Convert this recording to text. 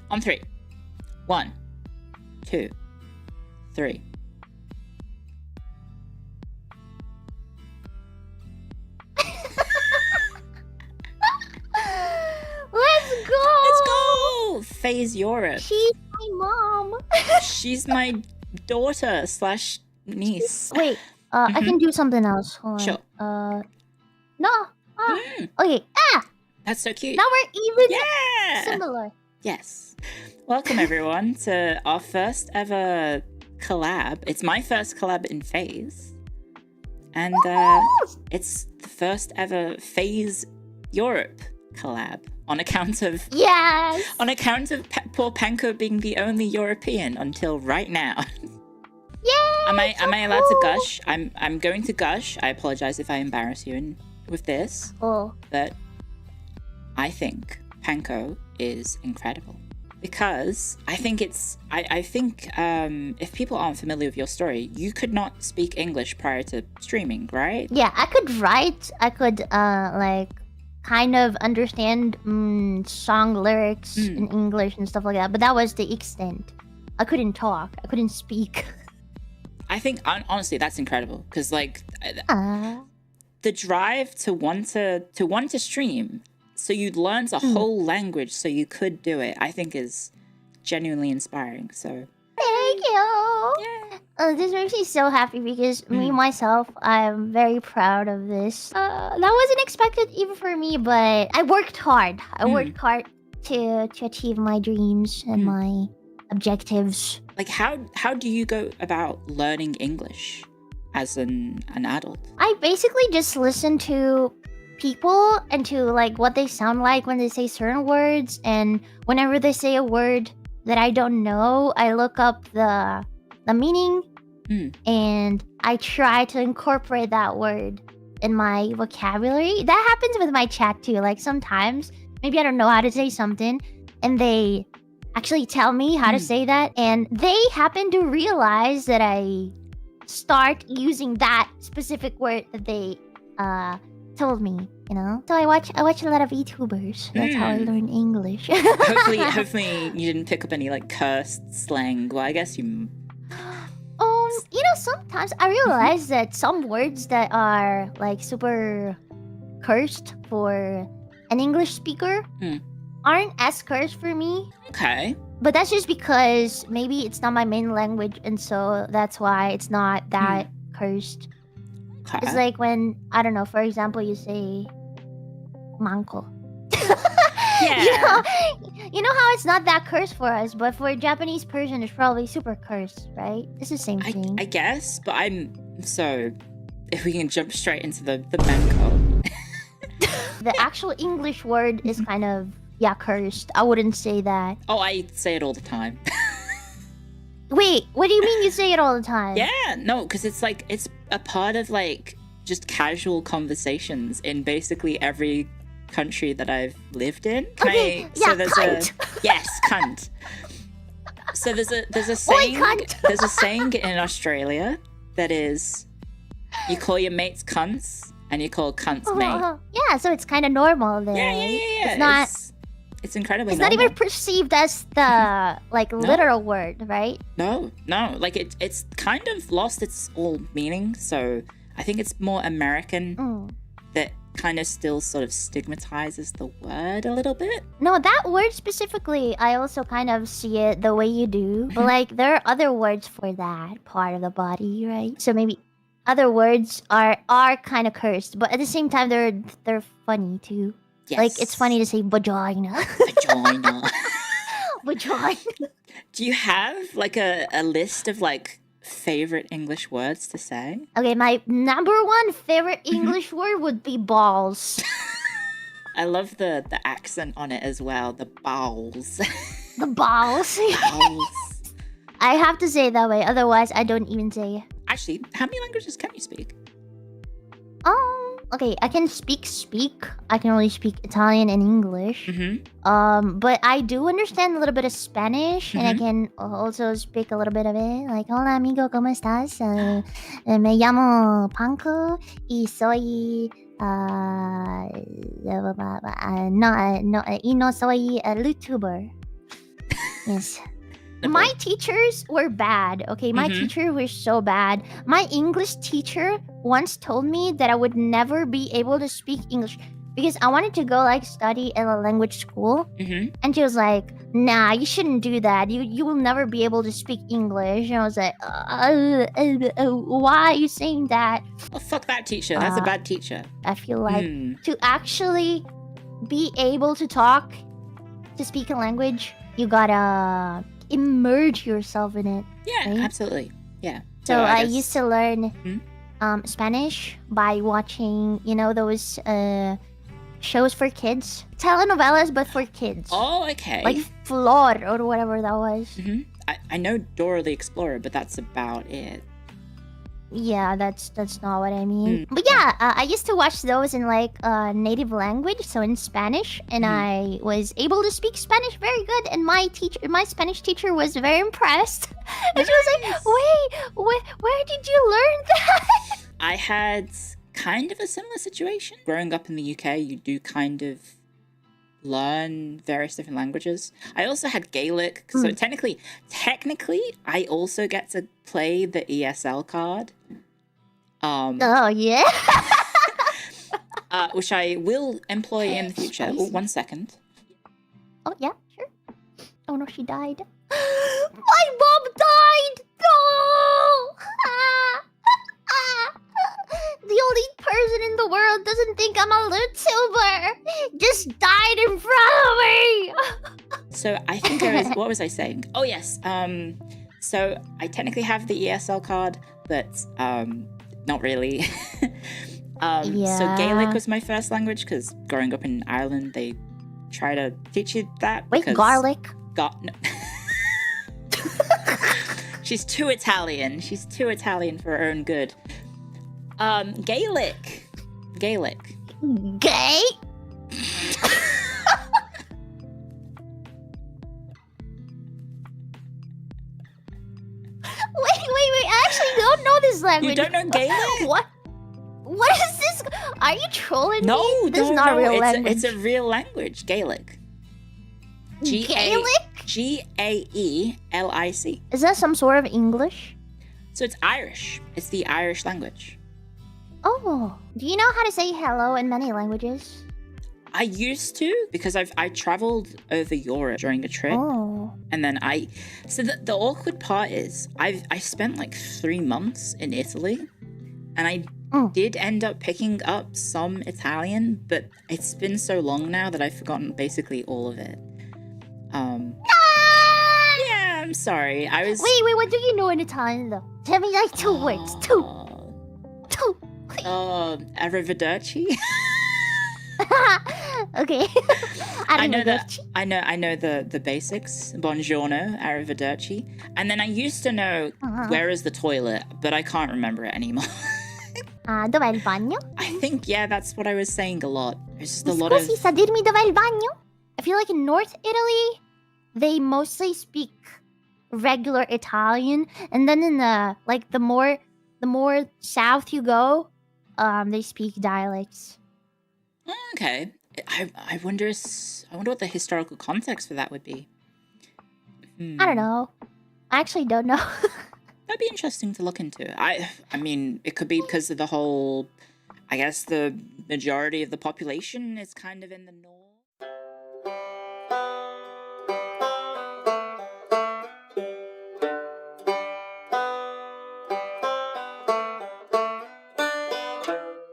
On 3. 1, 2, 3. Let's go! Let's go! Phase Europe. She's my mom. She's my daughter / niece. Wait, I can do something else. Hold on. Sure. No. Okay. That's so cute. Now we're even similar. Yes. Welcome everyone to our first ever collab. It's my first collab in Phase. And it's the first ever Phase Europe collab on account of poor Panko being the only European until right now. Yay! Am I allowed to gush? I'm going to gush. I apologize if I embarrass you with this. But I think Panko is incredible. Because I think if people aren't familiar with your story, you could not speak English prior to streaming, right? Yeah, I could write. I could kind of understand song lyrics in English and stuff like that. But that was the extent. I couldn't talk. I couldn't speak. I think honestly that's incredible because the drive to want to stream. So you learned a whole language so you could do it, I think is genuinely inspiring. So thank you. Yeah. This makes me so happy because me myself, I'm very proud of this. That wasn't expected even for me, but I worked hard. I worked hard to achieve my dreams and my objectives. Like how do you go about learning English as an adult? I basically just listen to people and to like what they sound like when they say certain words, and whenever they say a word that I don't know, I look up the meaning and I try to incorporate that word in my vocabulary. That happens with my chat too. Like sometimes maybe I don't know how to say something and they actually tell me how to say that, and they happen to realize that I start using that specific word that they told me, you know. So I watch a lot of vtubers. That's how I learn English. hopefully you didn't pick up any like cursed slang. Well, I guess you you know, sometimes I realize that some words that are like super cursed for an English speaker aren't as cursed for me. Okay. But that's just because maybe it's not my main language, and so that's why it's not that cursed. Okay. It's like when, I don't know, for example, you say manko. Yeah. You know how it's not that cursed for us, but for a Japanese person, it's probably super cursed, right? It's the same thing. I guess, but so if we can jump straight into the manko. The actual English word is kind of, cursed. I wouldn't say that. Oh, I say it all the time. Wait, what do you mean you say it all the time? Yeah, no, because it's like, it's a part of like just casual conversations in basically every country that I've lived in. Cunt. Yes, cunt. So there's a saying. Oi, cunt. There's a saying in Australia that is, you call your mates cunts and you call cunts mate. Yeah, so it's kind of normal then. Yeah. It's not. It's incredibly It's normal. not even perceived as the literal word, right? No. Like it's kind of lost its all meaning. So I think it's more American that kind of still sort of stigmatizes the word a little bit. No, that word specifically, I also kind of see it the way you do. But like there are other words for that part of the body, right? So maybe other words are kind of cursed, but at the same time they're funny too. Yes. Like it's funny to say vagina. Vagina. Vagina. Do you have like a list of like favorite English words to say? Okay, my number one favorite English word would be balls. I love the accent on it as well. The balls. The balls. Balls. I have to say it that way, otherwise I don't even say it. Actually, how many languages can you speak? Okay, I can speak. I can only speak Italian and English. But I do understand a little bit of Spanish, and I can also speak a little bit of it. Like, hola amigo, ¿cómo estás? Me llamo Panko y soy y no soy a vtuber. Yes. My teachers were bad, okay? My teacher was so bad. My English teacher once told me that I would never be able to speak English because I wanted to go like study at a language school. And she was like, nah, you shouldn't do that. You will never be able to speak English. And I was like, why are you saying that? Oh, fuck that teacher. That's a bad teacher. I feel like to actually be able to talk, to speak a language, you gotta immerse yourself in it. Yeah, right? absolutely. Yeah. So I used to learn Spanish by watching, you know, those shows for kids, telenovelas, but for kids. Oh, okay. Like Flor or whatever that was. I know Dora the Explorer, but that's about it. Yeah, that's not what I mean. But yeah, I used to watch those in like native language, so in Spanish, and I was able to speak Spanish very good. And my Spanish teacher was very impressed. And she was like, "Wait, where did you learn that?" I had kind of a similar situation. Growing up in the UK, you do kind of learn various different languages. I also had Gaelic, so technically I also get to play the ESL card. Oh yeah. Which I will employ in the future. Oh, 1 second. Oh yeah, sure. Oh no, she died. My mom died. No. The only person in the world doesn't think I'm a vtuber just died in front of me. So I think there is. What was I saying? Oh yes. So I technically have the ESL card, but not really. So Gaelic was my first language because growing up in Ireland, they try to teach you that. Wait, garlic? No. She's too Italian. She's too Italian for her own good. Gaelic. Gay? Wait, I actually don't know this language. You don't know Gaelic? What is this? Are you trolling me? No, this is not a real language. It's a real language, Gaelic. Gaelic? Gaelic. Is that some sort of English? So it's Irish. It's the Irish language. Oh, do you know how to say hello in many languages? I used to, because I traveled over Europe during a trip. Oh. And then so the awkward part is I spent like 3 months in Italy, and I did end up picking up some Italian, but it's been so long now that I've forgotten basically all of it. Yeah, I'm sorry. I was. Wait, what do you know in Italian though? Tell me like 2 words. Two. Arrivederci. Okay. I know the basics. Buongiorno, arrivederci. And then I used to know where is the toilet, but I can't remember it anymore. Dov'è il bagno? I think that's what I was saying a lot. There's just a lot of. Scusi, sa dirmi dov'è il bagno? I feel like in North Italy, they mostly speak regular Italian, and then in the more south you go, they speak dialects. Okay, I wonder what the historical context for that would be. I don't know. I actually don't know. That'd be interesting to look into. I mean, it could be because of the whole. I guess the majority of the population is kind of in the north.